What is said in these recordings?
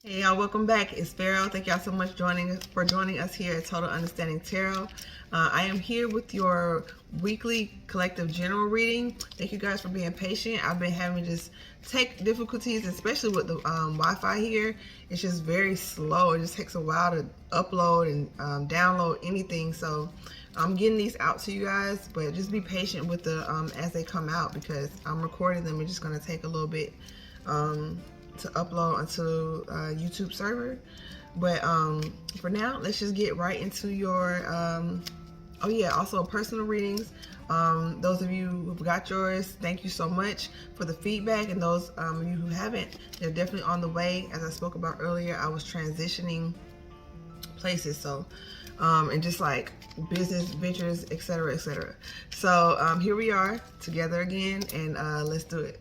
Hey y'all, welcome back. It's Pharaoh. Thank y'all so much for joining us here at Total Understanding Tarot. I am here with your weekly collective general reading. Thank you guys for being patient. I've been having just tech difficulties, especially with the Wi-Fi here. It's just very slow. It just takes a while to upload and download anything. So I'm getting these out to you guys, but just be patient with the as they come out because I'm recording them. It's just going to take a little bit to upload onto YouTube server. But for now, let's just get right into your oh yeah, also personal readings. Those of you who've got yours, thank you so much for the feedback, and those of you who haven't, they're definitely on the way. As I spoke about earlier, I was transitioning places, so and just like business ventures, etc., etc. So here we are together again, and let's do it.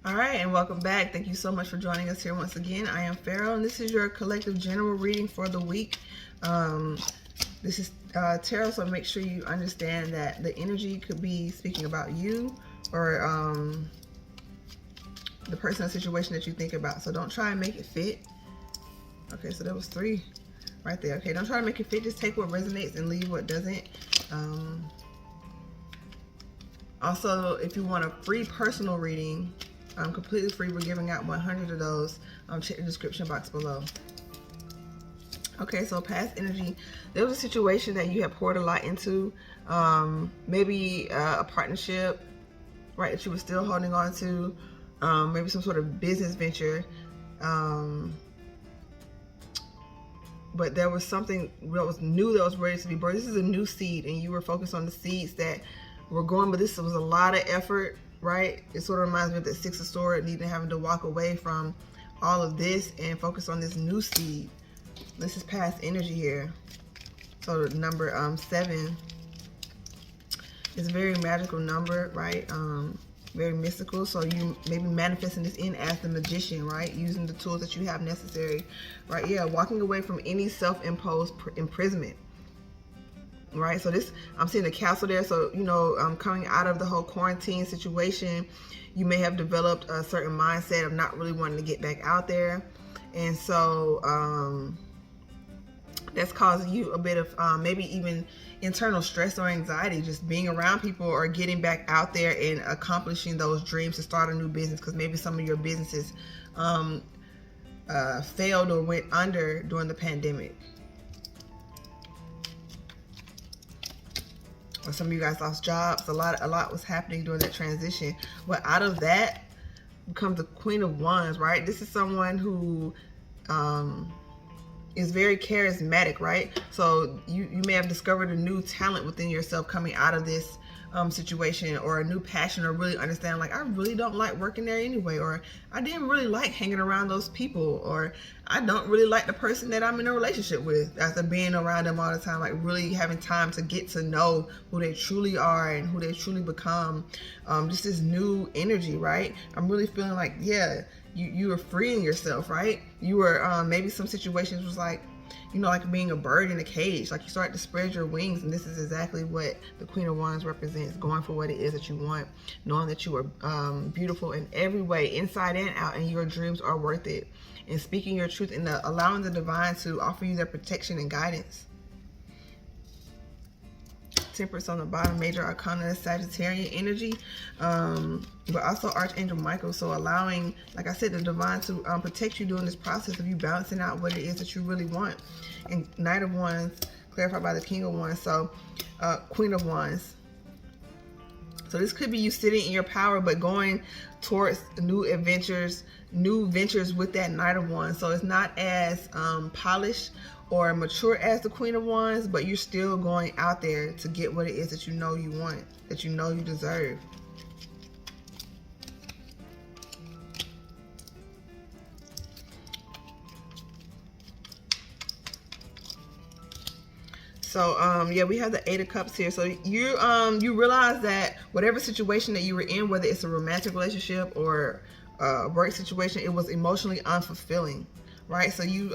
Alright, and welcome back. Thank you so much for joining us here once again. I am Pharaoh, and this is your collective general reading for the week. This is tarot, so make sure you understand that the energy could be speaking about you or the person or situation that you think about. So don't try and make it fit. Okay, so there was 3 right there. Okay, don't try to make it fit. Just take what resonates and leave what doesn't. Also, if you want a free personal reading, completely free, we're giving out 100 of those. Check the description box below. Okay, so past energy, there was a situation that you had poured a lot into, maybe a partnership, right, that you were still holding on to, maybe some sort of business venture, but there was something that was new that was ready to be birthed. This is a new seed, and you were focused on the seeds that were growing, but this was a lot of effort, right? It sort of reminds me of the 6 of Swords, having to walk away from all of this and focus on this new seed. This is past energy here. So the number 7 is a very magical number, right? Very mystical. So you may be manifesting this in as the magician, right? Using the tools that you have necessary, right? Yeah, walking away from any self-imposed imprisonment. Right, so this, I'm seeing the castle there. So, you know, coming out of the whole quarantine situation, you may have developed a certain mindset of not really wanting to get back out there. And so that's causing you a bit of maybe even internal stress or anxiety, just being around people or getting back out there and accomplishing those dreams to start a new business, because maybe some of your businesses failed or went under during the pandemic. Or some of you guys lost jobs. A lot was happening during that transition. But out of that becomes the Queen of Wands, right? This is someone who is very charismatic, right? So you may have discovered a new talent within yourself coming out of this situation, or a new passion, or really understand, like, I really don't like working there anyway, or I didn't really like hanging around those people, or I don't really like the person that I'm in a relationship with, after being around them all the time, like really having time to get to know who they truly are and who they truly become. Just this new energy, right? I'm really feeling like, yeah, you were freeing yourself, right? You were maybe some situations was like, you know, like being a bird in a cage, like you start to spread your wings, and this is exactly what the Queen of Wands represents, going for what it is that you want, knowing that you are beautiful in every way, inside and out, and your dreams are worth it, and speaking your truth and allowing the divine to offer you their protection and guidance. Temperance on the bottom, major arcana, Sagittarian energy, but also Archangel Michael. So allowing, like I said, the divine to protect you during this process of you balancing out what it is that you really want. And Knight of Wands, clarified by the King of Wands. So Queen of Wands. So this could be you sitting in your power, but going towards new adventures, new ventures with that Knight of Wands. So it's not as polished or mature as the Queen of Wands, but you're still going out there to get what it is that you know you want, that you know you deserve. So yeah, we have the Eight of Cups here. So you realize that whatever situation that you were in, whether it's a romantic relationship or a work situation, it was emotionally unfulfilling, right? So you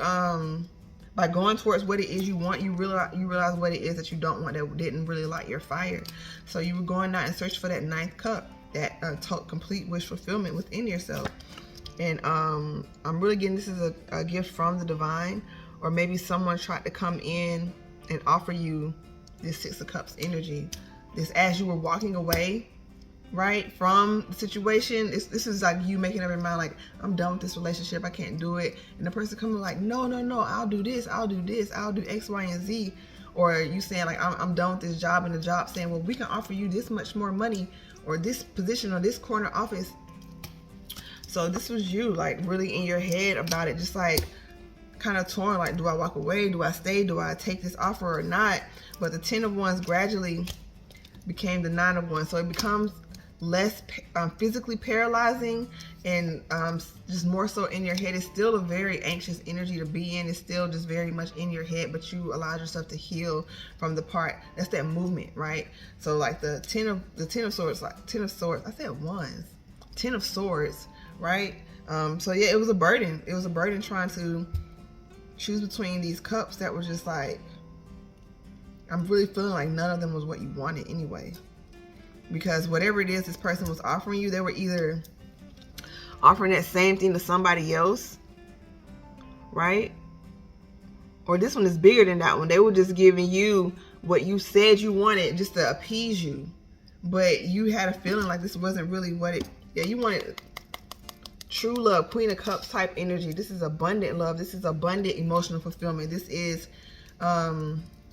by going towards what it is you want, you realize what it is that you don't want, that didn't really light your fire. So you were going out and search for that ninth cup, that complete wish fulfillment within yourself. And I'm really getting this is a gift from the divine, or maybe someone tried to come in and offer you this Six of Cups energy. This as you were walking away, right, from the situation. This is like you making up your mind, like, I'm done with this relationship, I can't do it. And the person coming like, no, I'll do this, I'll do X, Y, and Z. Or you saying like, I'm done with this job, and the job saying, well, we can offer you this much more money, or this position, or this corner office. So this was you like really in your head about it, just like kind of torn, like, do I walk away, do I stay, do I take this offer or not? But the Ten of Wands gradually became the Nine of Wands, so it becomes less physically paralyzing, and just more so in your head. It's still a very anxious energy to be in. It's still just very much in your head, but you allowed yourself to heal from the part that's that movement, right? So like the Ten of Swords, like Ten of Swords, I said Wands, Ten of Swords, right? So yeah, it was a burden. It was a burden trying to choose between these cups that were just like, I'm really feeling like none of them was what you wanted anyway. Because whatever it is this person was offering you, they were either offering that same thing to somebody else, right? Or this one is bigger than that one. They were just giving you what you said you wanted just to appease you. But you had a feeling like this wasn't really what it, yeah, you wanted true love, Queen of Cups type energy. This is abundant love. This is abundant emotional fulfillment. This is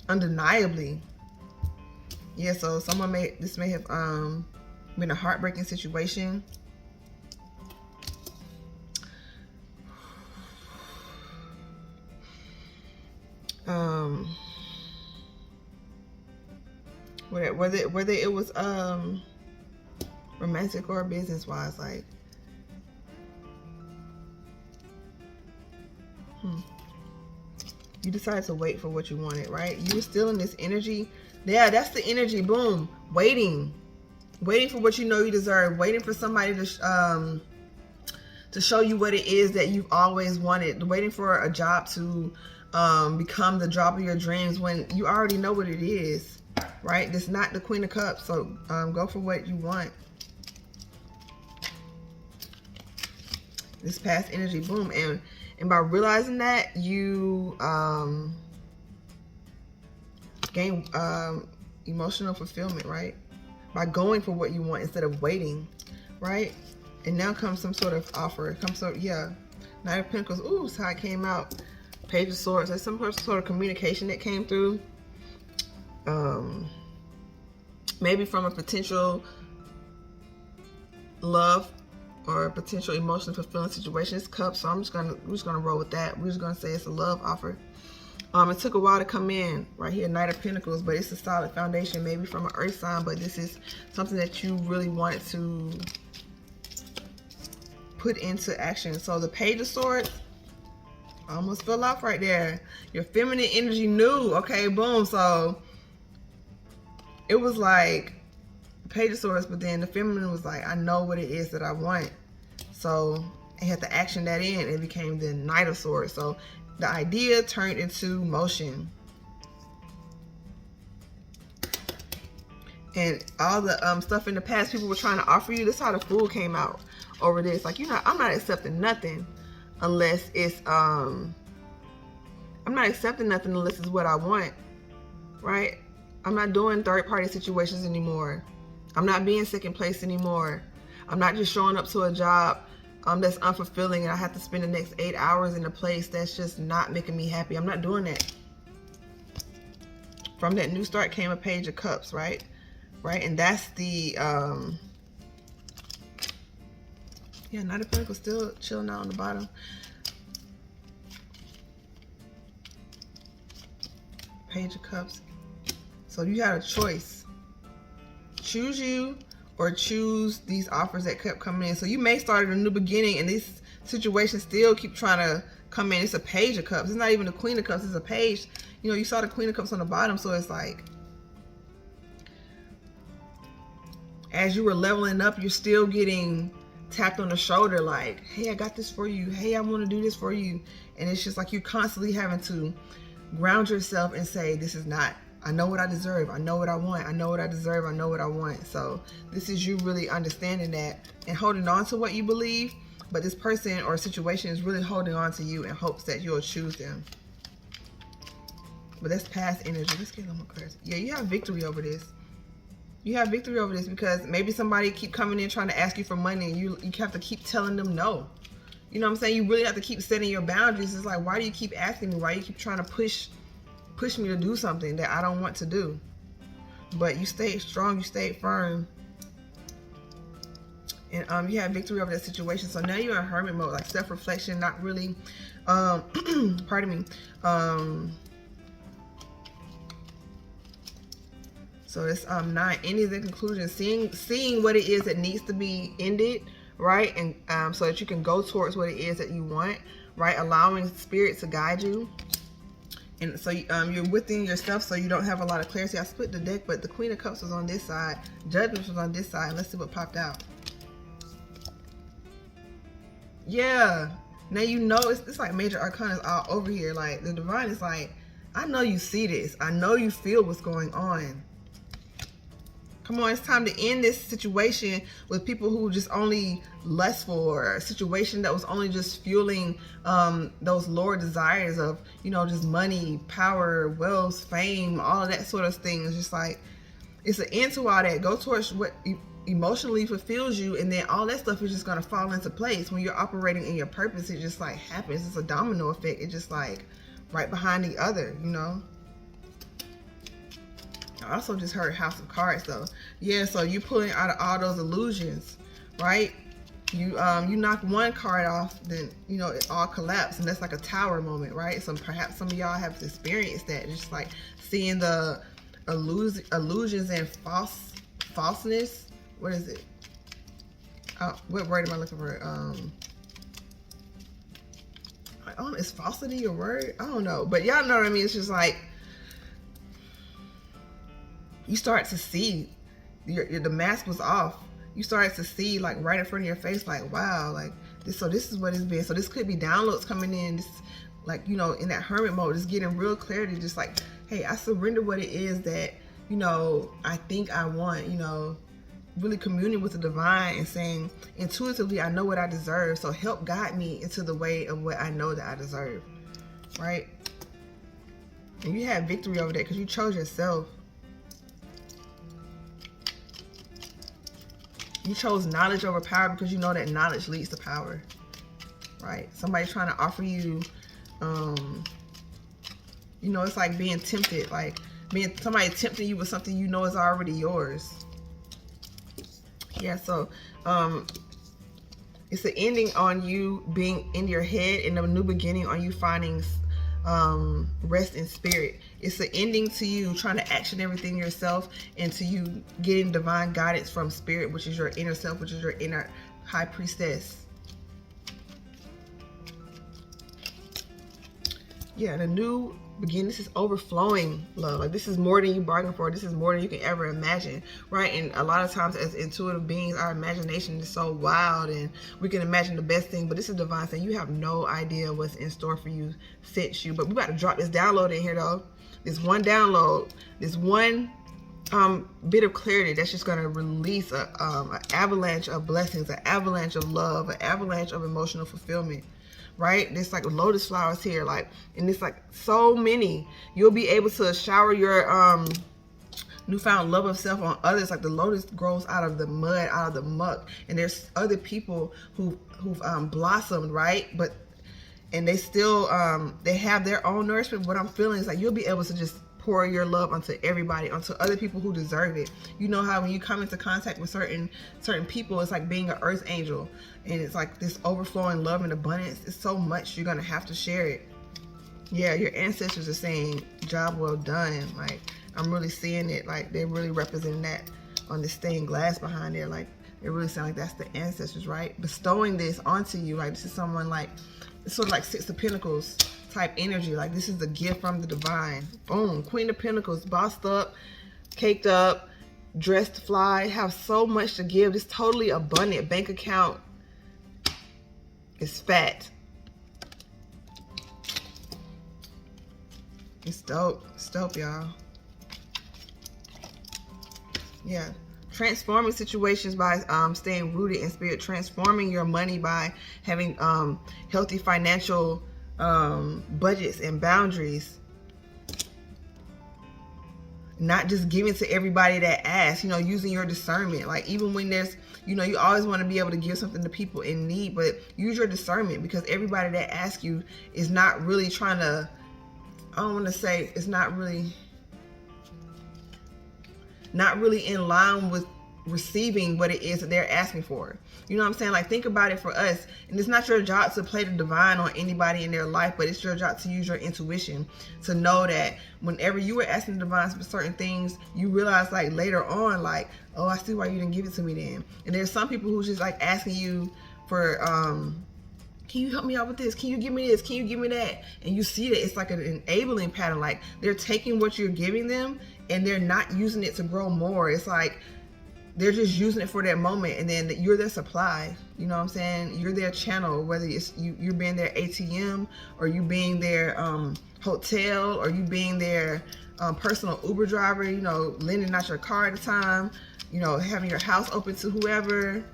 undeniably, yeah. So this may have been a heartbreaking situation. Whether it was romantic or business wise, like you decided to wait for what you wanted, right? You were still in this energy. Yeah, that's the energy. Boom. Waiting for what you know you deserve. Waiting for somebody to show you what it is that you've always wanted. Waiting for a job to become the job of your dreams when you already know what it is, right? It's not the Queen of Cups. So go for what you want. This past energy. Boom. And by realizing that, you gain emotional fulfillment, right? By going for what you want instead of waiting, right? And now comes some sort of offer. Yeah, Knight of Pentacles. Ooh, that's how it came out. Page of Swords. There's some sort of communication that came through. Maybe from a potential love or a potential emotionally fulfilling situation. It's Cups, so we're just gonna roll with that. We're just gonna say it's a love offer. It took a while to come in right here, Knight of Pentacles, but it's a solid foundation, maybe from an earth sign, but this is something that you really wanted to put into action. So the Page of Swords almost fell off right there. Your feminine energy knew, okay, boom. So it was like Page of Swords, but then the feminine was like, I know what it is that I want. So I had to action that in. It became the Knight of Swords. So the idea turned into motion. And all the stuff in the past people were trying to offer you, this is how the Fool came out over this. Like, I'm not accepting nothing unless it's I'm not accepting nothing unless it's what I want, right? I'm not doing third-party situations anymore. I'm not being second place anymore. I'm not just showing up to a job that's unfulfilling and I have to spend the next 8 hours in a place that's just not making me happy. I'm not doing that. From that new start came a Page of Cups, right? Right, and that's the yeah, Knight of Pentacles still chilling out on the bottom. Page of Cups. So you had a choice. Choose you or choose these offers that kept coming in. So you may start at a new beginning and these situations still keep trying to come in. It's a Page of Cups. It's not even the Queen of Cups. It's a page. You know, you saw the Queen of Cups on the bottom. So it's like, as you were leveling up, you're still getting tapped on the shoulder like, hey, I got this for you. Hey, I want to do this for you. And it's just like you're constantly having to ground yourself and say, this is not, I know what I deserve. I know what I want. I know what I deserve. I know what I want. So this is you really understanding that and holding on to what you believe. But this person or situation is really holding on to you in hopes that you'll choose them. But that's past energy. Let's get a little more cards. Yeah, you have victory over this. You have victory over this because maybe somebody keep coming in trying to ask you for money and you have to keep telling them no. You know what I'm saying? You really have to keep setting your boundaries. It's like, why do you keep asking me? Why do you keep trying to push me to do something that I don't want to do? But you stayed strong, you stayed firm. And you have victory over that situation. So now you're in hermit mode, like self-reflection, not really, pardon me. So it's 9 endings and conclusions, seeing what it is that needs to be ended, right? And so that you can go towards what it is that you want, right? Allowing spirit to guide you. And so you're within yourself, so you don't have a lot of clarity. I split the deck, but the Queen of Cups was on this side, Judgment was on this side. Let's see what popped out. Yeah, now you know it's like major arcana is all over here. Like the divine is like, I know you see this. I know you feel what's going on. Come on, it's time to end this situation with people who just only lust for a situation that was only just fueling those lower desires of, you know, just money, power, wealth, fame, all of that sort of thing. It's just like, it's an end to all that. Go towards what emotionally fulfills you, and then all that stuff is just going to fall into place. When you're operating in your purpose, it just like happens. It's a domino effect. It's just like right behind the other, you know. I also just heard House of Cards though. Yeah, so you're pulling out of all those illusions, right? You knock one card off, then you know it all collapsed, and that's like a tower moment, right? So perhaps some of y'all have experienced that, just like seeing the illusions and falseness. What is it? What word am I looking for? Is falsity a word? I don't know, but y'all know what I mean. It's just like, you start to see the mask was off. You started to see like right in front of your face, like, wow, like this. So this is what it's been. So this could be downloads coming in. This, like, you know, in that hermit mode, it's getting real clarity. Just like, hey, I surrender what it is that, you know, I think I want. You know, really communing with the divine and saying intuitively, I know what I deserve. So help guide me into the way of what I know that I deserve, right? And you have victory over that because you chose yourself. You chose knowledge over power because you know that knowledge leads to power, right? Somebody trying to offer you, you know, it's like being tempted, like somebody tempting you with something you know is already yours. Yeah, so it's an ending on you being in your head and a new beginning on you finding rest in spirit. It's an ending to you trying to action everything yourself and to you getting divine guidance from spirit, which is your inner self, which is your inner high priestess. Yeah, the new beginning. This is overflowing love. Like this is more than you bargained for. This is more than you can ever imagine, right? And a lot of times as intuitive beings, our imagination is so wild and we can imagine the best thing, but this is divine saying you have no idea what's in store for you, sent you. But we got to drop this download in here though. This one download, this one bit of clarity that's just going to release an avalanche of blessings, an avalanche of love, an avalanche of emotional fulfillment. Right? There's like lotus flowers here, like, and it's like so many. You'll be able to shower your newfound love of self on others. Like the lotus grows out of the mud, out of the muck, and there's other people who've blossomed, right? But and they still they have their own nourishment. What I'm feeling is like you'll be able to just pour your love onto everybody, onto other people who deserve it. You know how when you come into contact with certain people, it's like being an earth angel, and it's like this overflowing love and abundance. It's so much, you're gonna have to share it. Yeah, your ancestors are saying job well done. Like, I'm really seeing it, like they're really representing that on the stained glass behind there. Like, it really sounds like that's the ancestors, right? Bestowing this onto you. Like, this is someone like, it's sort of like Six of Pentacles type energy. Like, this is the gift from the divine. Boom. Queen of Pentacles, bossed up, caked up, dressed to fly, have so much to give. This totally abundant. Bank account is fat. It's dope. It's dope, y'all. Yeah. Transforming situations by staying rooted in spirit. Transforming your money by having healthy financial budgets and boundaries. Not just giving to everybody that asks, you know, using your discernment. Like, even when there's, you know, you always want to be able to give something to people in need, but use your discernment, because everybody that asks you is not really trying to, I don't want to say, it's not really in line with receiving what it is that they're asking for. You know what I'm saying? Like, think about it for us. And it's not your job to play the divine on anybody in their life, but it's your job to use your intuition to know that whenever you were asking the divine for certain things, you realize, like, later on, like, oh, I see why you didn't give it to me then. And there's some people who's just like asking you for, can you help me out with this? Can you give me this? Can you give me that? And you see that it's like an enabling pattern. Like, they're taking what you're giving them and they're not using it to grow more. It's like they're just using it for that moment, and then you're their supply. You know what I'm saying? You're their channel, whether it's you're being their ATM, or you being their hotel, or you being their personal Uber driver, you know, lending out your car at a time, you know, having your house open to whoever.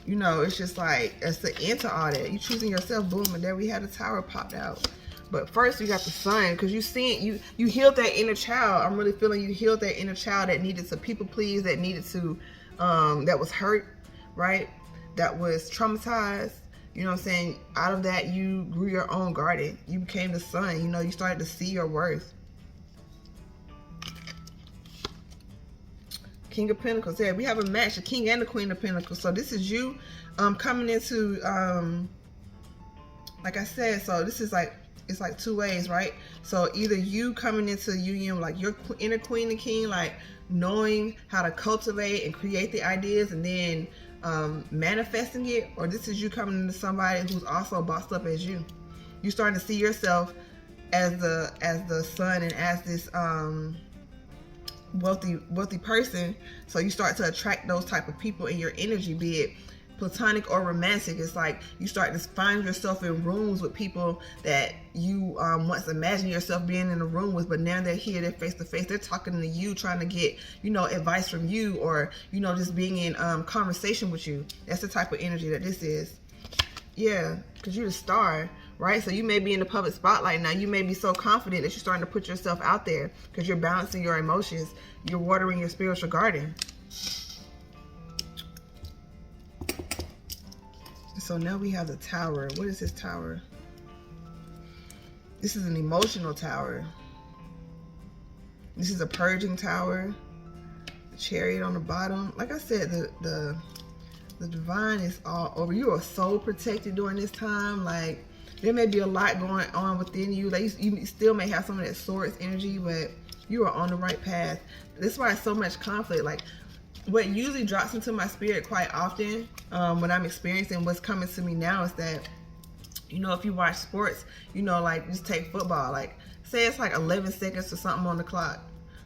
You know, it's just like, it's the end to all that. You choosing yourself, boom, and there we had a tower popped out. But first, you got the sun, because you seen, you healed that inner child. I'm really feeling you healed that inner child that needed to people please, that needed to, that was hurt, right? That was traumatized. You know what I'm saying? Out of that, you grew your own garden. You became the sun. You know, you started to see your worth. King of Pentacles. Yeah, we have a match, the King and the Queen of Pentacles. So this is you coming into, like I said, so this is like, it's like two ways, right? So either you coming into union, like your inner Queen and King, like knowing how to cultivate and create the ideas and then manifesting it, or this is you coming into somebody who's also bossed up as you. You starting to see yourself as the sun and as this wealthy person. So you start to attract those type of people in your energy, be it platonic or romantic. It's like you start to find yourself in rooms with people that you once imagined yourself being in a room with, but now they're here, they're face to face, they're talking to you, trying to get, you know, advice from you, or, you know, just being in conversation with you. That's the type of energy that this is. Yeah, because you're the star, right? So you may be in the public spotlight now. You may be so confident that you're starting to put yourself out there because you're balancing your emotions. You're watering your spiritual garden. So now we have the tower. What is this tower? This is an emotional tower. This is a purging tower. The chariot on the bottom. Like I said, the divine is all over. You are so protected during this time. Like, there may be a lot going on within you. Like, you still may have some of that source energy, but you are on the right path. That's why it's so much conflict. Like, what usually drops into my spirit quite often when I'm experiencing what's coming to me now is that, you know, if you watch sports, you know, like, just take football. Like, say it's like 11 seconds or something on the clock,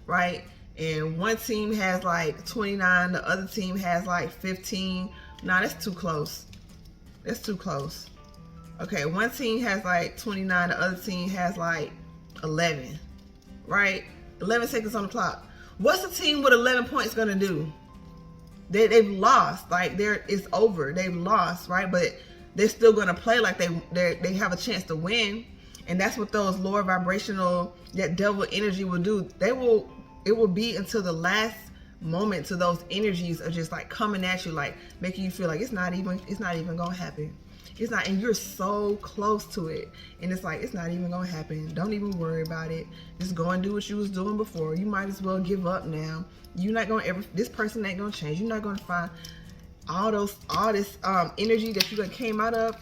right? And one team has like 29, the other team has like 15. Nah, that's too close. That's too close. Okay, one team has like 29, the other team has like 11, right? 11 seconds on the clock. What's a team with 11 points gonna do? They've lost. Like, it's over. They've lost, right? But they're still gonna play like they have a chance to win. And that's what those lower vibrational, that devil energy will do. It will be until the last moment to those energies are just like coming at you, like making you feel like it's not even gonna happen. It's not, and you're so close to it. And it's like, it's not even gonna happen. Don't even worry about it. Just go and do what you was doing before. You might as well give up now. You're not gonna ever, this person ain't gonna change. You're not gonna find all this energy that you came out of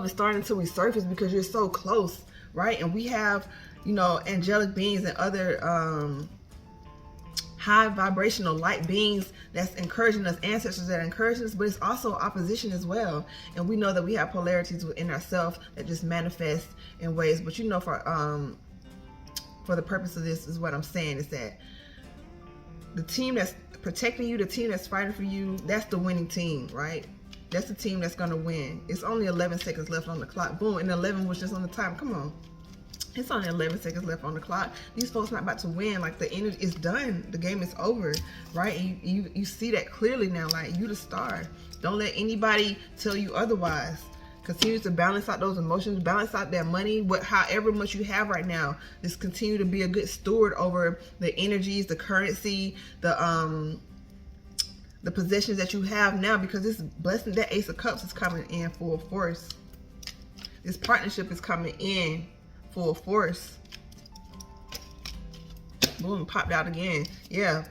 is starting to resurface because you're so close, right? And we have, you know, angelic beings and other high vibrational light beings that's encouraging us, ancestors that are encouraging us, but it's also opposition as well. And we know that we have polarities within ourselves that just manifest in ways. But you know, for the purpose of this is what I'm saying is that the team that's protecting you, the team that's fighting for you, that's the winning team, right? That's the team that's gonna win. It's only 11 seconds left on the clock. Boom, and 11 was just on the time. Come on. It's only 11 seconds left on the clock. These folks not about to win. Like, the energy is done. The game is over, right? And you see that clearly now. Like, you the star. Don't let anybody tell you otherwise. Continue to balance out those emotions, balance out that money, however much you have right now. Just continue to be a good steward over the energies, the currency, the possessions that you have now, because this blessing, that Ace of Cups is coming in full force. This partnership is coming in full force. Boom, popped out again. Yeah,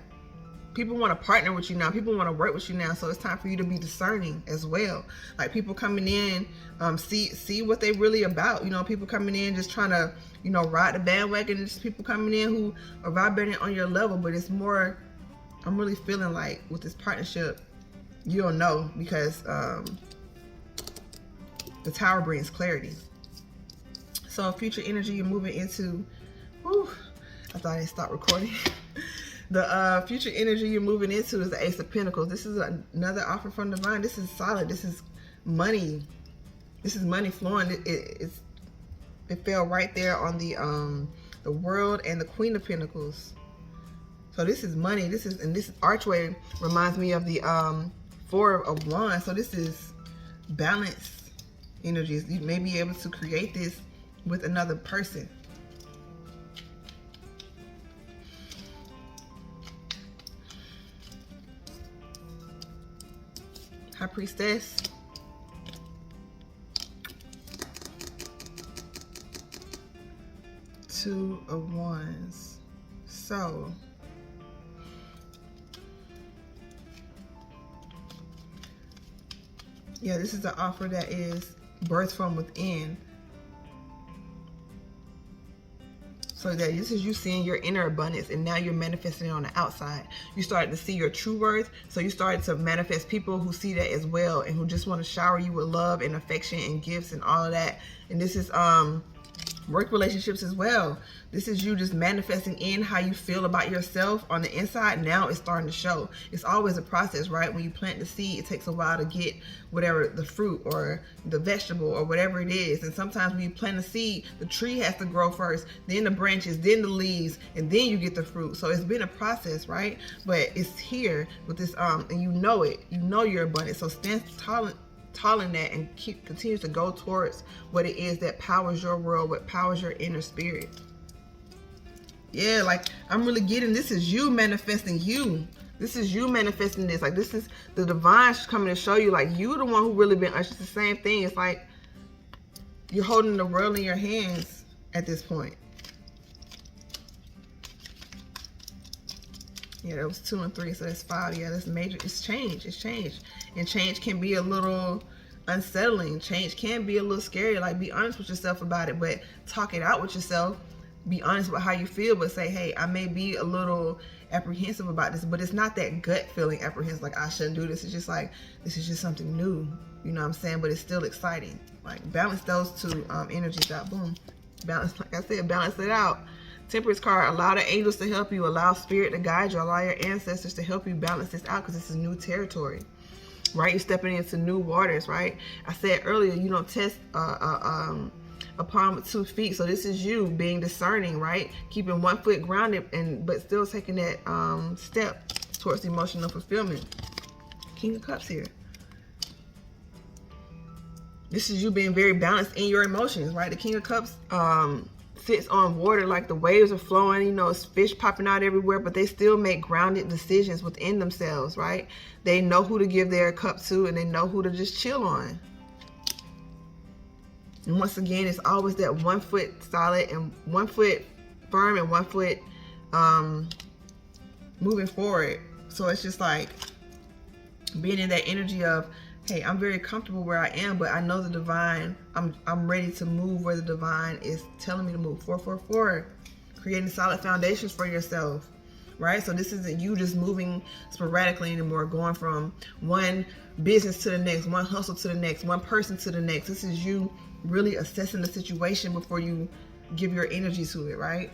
people want to partner with you now. People want to work with you now. So it's time for you to be discerning as well. Like, people coming in, see what they really about. You know, people coming in just trying to, you know, ride the bandwagon. Just people coming in who are vibrating on your level. But it's more, I'm really feeling like with this partnership, you don't know, because the Tower brings clarity. So future energy you're moving into, whew, I thought I stopped recording. The future energy you're moving into is the Ace of Pentacles. This is another offer from Divine. This is solid. This is money. This is money flowing. It fell right there on the World and the Queen of Pentacles. So this is money. This archway reminds me of the Four of Wands. So this is balance energies. You may be able to create this with another person. High Priestess. Two of Wands. So yeah, this is the offer that is birthed from within. So that this is you seeing your inner abundance, and now you're manifesting it on the outside. You started to see your true worth, so you started to manifest people who see that as well, and who just want to shower you with love and affection and gifts and all of that. And this is work relationships as well. This is you just manifesting in how you feel about yourself on the inside. Now it's starting to show. It's always a process, right? When you plant the seed, it takes a while to get whatever, the fruit or the vegetable or whatever it is. And sometimes when you plant a seed, the tree has to grow first, then the branches, then the leaves, and then you get the fruit. So it's been a process, right? But it's here with this, and you know it. You know you're abundant. So stand tall in that and continue to go towards what it is that powers your world, what powers your inner spirit. Yeah, like, I'm really getting, this is you manifesting you. This is you manifesting this. Like, this is the divine coming to show you, like, you the one who really been ushered. It's the same thing. It's like you're holding the world in your hands at this point. Yeah, that was 2 and 3, so that's 5. Yeah, that's major. It's change. It's change. And change can be a little unsettling. Change can be a little scary. Like, be honest with yourself about it, but talk it out with yourself. Be honest with how you feel, but say, hey, I may be a little apprehensive about this, but it's not that gut feeling apprehensive, like I shouldn't do this. It's just like, this is just something new. You know what I'm saying? But it's still exciting. Like, balance those two energies out. Boom. Balance, like I said, balance it out. Temperance card, allow the angels to help you, allow spirit to guide you, allow your ancestors to help you balance this out, because this is new territory, right? You're stepping into new waters, right? I said earlier, you don't test a pond with 2 feet. So this is you being discerning, right? Keeping 1 foot grounded, but still taking that step towards emotional fulfillment. King of Cups here. This is you being very balanced in your emotions, right? The King of Cups sits on water, like the waves are flowing, you know, it's fish popping out everywhere, but they still make grounded decisions within themselves, right? They know who to give their cup to, and they know who to just chill on. And once again, it's always that 1 foot solid and 1 foot firm and 1 foot moving forward. So it's just like being in that energy of, hey, I'm very comfortable where I am, but I know the divine, I'm ready to move where the divine is telling me to move. 444, creating solid foundations for yourself, right? So this isn't you just moving sporadically anymore, going from one business to the next, one hustle to the next, one person to the next. This is you really assessing the situation before you give your energy to it, right?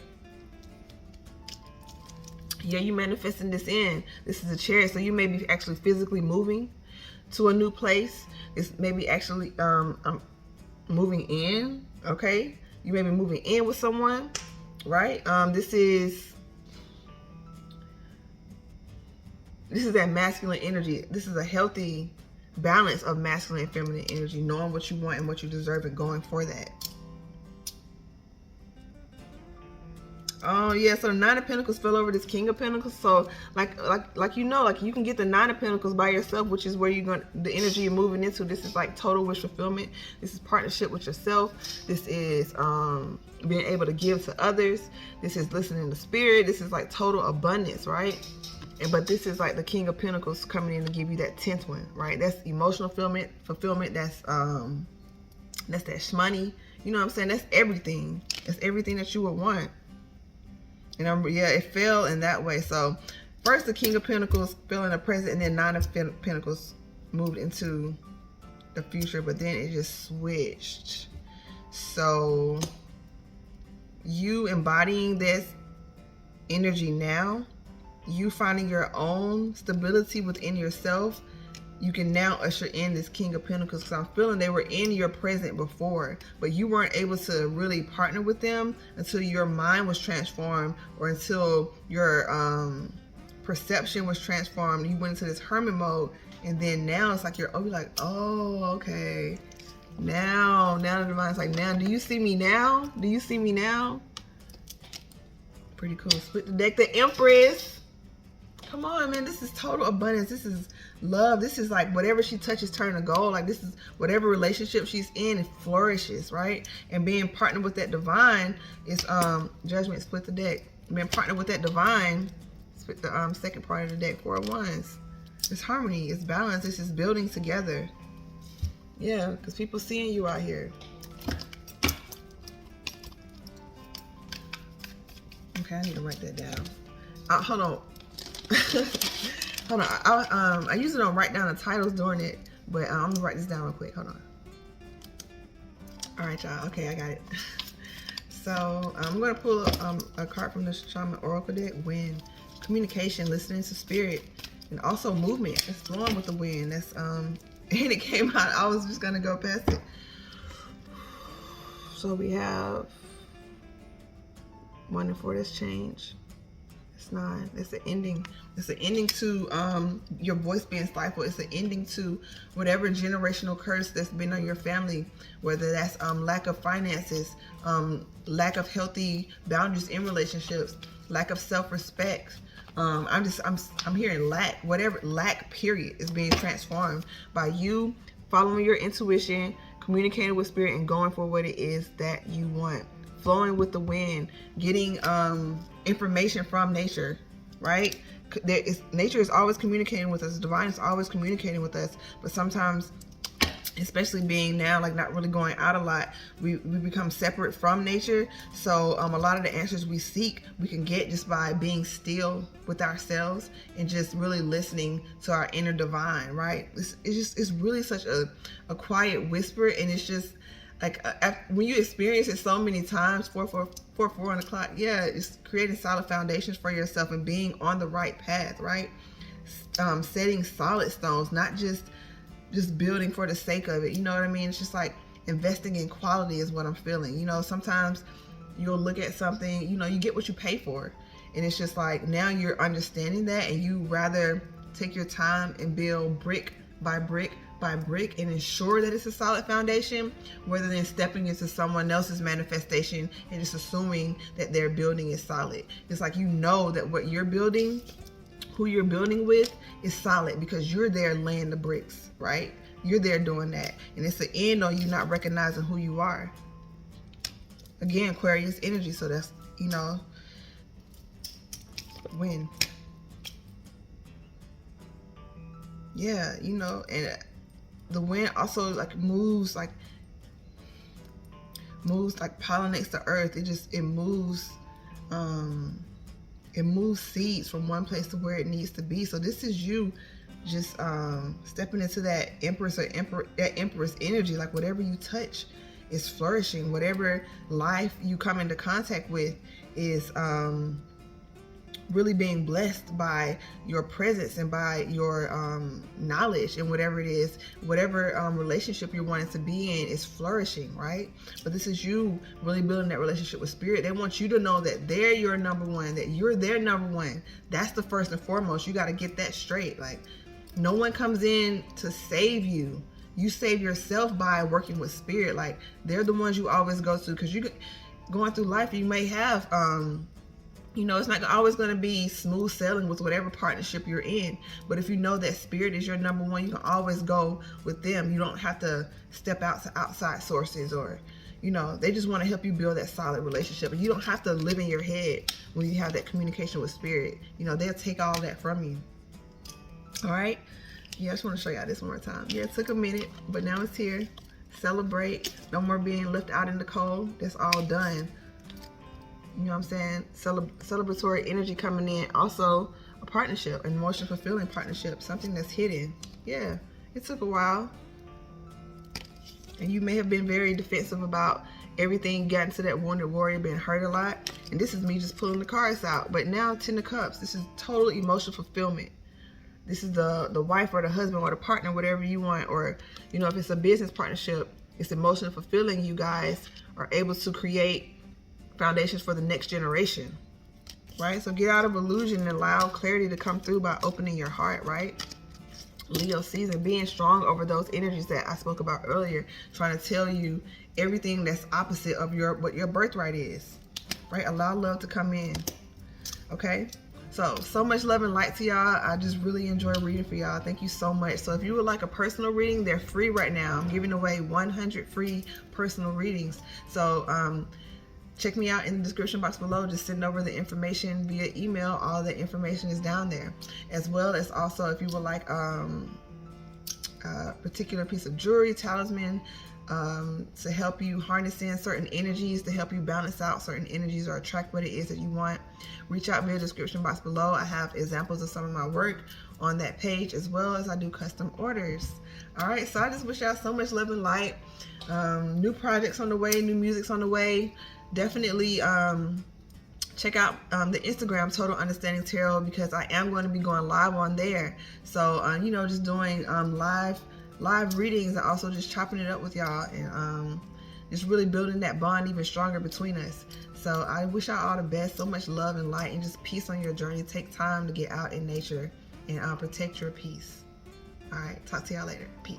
Yeah, you manifesting this in. This is a Chariot, so you may be actually physically moving to a new place. It's maybe actually moving in, okay? You may be moving in with someone, right? This is that masculine energy. This is a healthy balance of masculine and feminine energy, knowing what you want and what you deserve and going for that. Oh yeah, so the 9 of Pentacles fell over this King of Pentacles. So like you know, like you can get the 9 of Pentacles by yourself, which is where you're going, the energy you're moving into. This is like total wish fulfillment. This is partnership with yourself. This is being able to give to others. This is listening to spirit. This is like total abundance, right? But this is like the King of Pentacles coming in to give you that 10th one, right? That's emotional fulfillment. That's that shmoney. You know what I'm saying? That's everything. That's everything that you would want. And yeah, it fell in that way. So first the King of Pentacles fell in the present, and then 9 of Pentacles moved into the future, but then it just switched. So you embodying this energy now, you finding your own stability within yourself, you can now usher in this King of Pentacles, because I'm feeling they were in your present before, but you weren't able to really partner with them until your mind was transformed, or until your perception was transformed. You went into this hermit mode, and then now it's like you're like, oh, okay. Now the divine's like, now, do you see me now? Do you see me now? Pretty cool. Split the deck. The Empress. Come on, man. This is total abundance. This is love. This is like whatever she touches turn to gold. Like this is whatever relationship she's in, it flourishes, right? And being partnered with that divine is Judgment. Split the deck. Being partnered with that divine, split the second part of the deck. 4 of Wands. It's harmony. It's balance. This is building together. Yeah, because people seeing you out here. Okay, I need to write that down. Hold on. Hold on. I usually don't write down the titles during it, but I'm gonna write this down real quick. Hold on. All right, y'all. Okay, I got it. So I'm gonna pull a card from the Shaman Oracle deck. Wind, communication, listening to spirit, and also movement. It's flowing with the wind. That's and it came out. I was just gonna go past it. So we have 1 and 4. That's change. It's 9. It's an ending. It's an ending to your voice being stifled. It's an ending to whatever generational curse that's been on your family, whether that's lack of finances, lack of healthy boundaries in relationships, lack of self-respect. I'm hearing lack, whatever lack period is being transformed by you following your intuition, communicating with spirit, and going for what it is that you want. Flowing with the wind, getting information from nature, right? Nature is always communicating with us. Divine is always communicating with us, but sometimes, especially being now like not really going out a lot, we become separate from nature. So a lot of the answers we seek, we can get just by being still with ourselves and just really listening to our inner divine, right? It's really such a quiet whisper, and it's just like when you experience it so many times, 4 on the clock, yeah, it's creating solid foundations for yourself and being on the right path, right? Setting solid stones, not just building for the sake of it. You know what I mean? It's just like investing in quality is what I'm feeling. You know, sometimes you'll look at something, you know, you get what you pay for. And it's just like now you're understanding that, and you rather take your time and build brick by brick by brick and ensure that it's a solid foundation, rather than stepping into someone else's manifestation and just assuming that their building is solid. It's like, you know that what you're building, who you're building with, is solid because you're there laying the bricks, right? You're there doing that. And it's the end on you not recognizing who you are. Again, Aquarius energy. So that's, you know, wind. Yeah, you know, and the wind also like moves like pollinates the earth. It moves seeds from one place to where it needs to be. So this is you just stepping into that empress energy. Like whatever you touch is flourishing. Whatever life you come into contact with is really being blessed by your presence and by your knowledge, and whatever it is, whatever relationship you're wanting to be in is flourishing, right? But this is you really building that relationship with spirit. They want you to know that they're your number one, that you're their number one. That's the first and foremost. You got to get that straight. Like, no one comes in to save you. You save yourself by working with spirit. Like, they're the ones you always go to, because you going through life, you may have you know, it's not always going to be smooth sailing with whatever partnership you're in. But if you know that spirit is your number one, you can always go with them. You don't have to step out to outside sources, or, you know, they just want to help you build that solid relationship. And you don't have to live in your head when you have that communication with spirit. You know, they'll take all that from you. All right. Yeah, I just want to show y'all this one more time. Yeah, it took a minute, but now it's here. Celebrate. No more being left out in the cold. That's all done. You know what I'm saying? Celebratory energy coming in. Also, a partnership, an emotion fulfilling partnership, something that's hidden. Yeah, it took a while. And you may have been very defensive about everything, gotten to that wounded warrior, being hurt a lot. And this is me just pulling the cards out. But now, Ten of Cups, this is total emotional fulfillment. This is the wife or the husband or the partner, whatever you want. Or, you know, if it's a business partnership, it's emotionally fulfilling. You guys are able to create foundations for the next generation, right? So get out of illusion and allow clarity to come through by opening your heart, right? Leo season, being strong over those energies that I spoke about earlier, trying to tell you everything that's opposite of what your birthright is, right? Allow love to come in, okay? So much love and light to y'all. I just really enjoy reading for y'all. Thank you so much. So if you would like a personal reading, they're free right now. I'm giving away 100 free personal readings. So check me out in the description box below. Just send over the information via email. All the information is down there. As well as also if you would like a particular piece of jewelry, talisman, to help you harness in certain energies, to help you balance out certain energies or attract what it is that you want, reach out via the description box below. I have examples of some of my work on that page, as well as I do custom orders. All right, so I just wish y'all so much love and light. New projects on the way, new music's on the way. Definitely check out the Instagram Total Understanding Tarot, because I am going to be going live on there. So you know, just doing live readings, and also just chopping it up with y'all, and just really building that bond even stronger between us. So I wish y'all all the best. So much love and light and just peace on your journey. Take time to get out in nature and protect your peace. All right, talk to y'all later. Peace.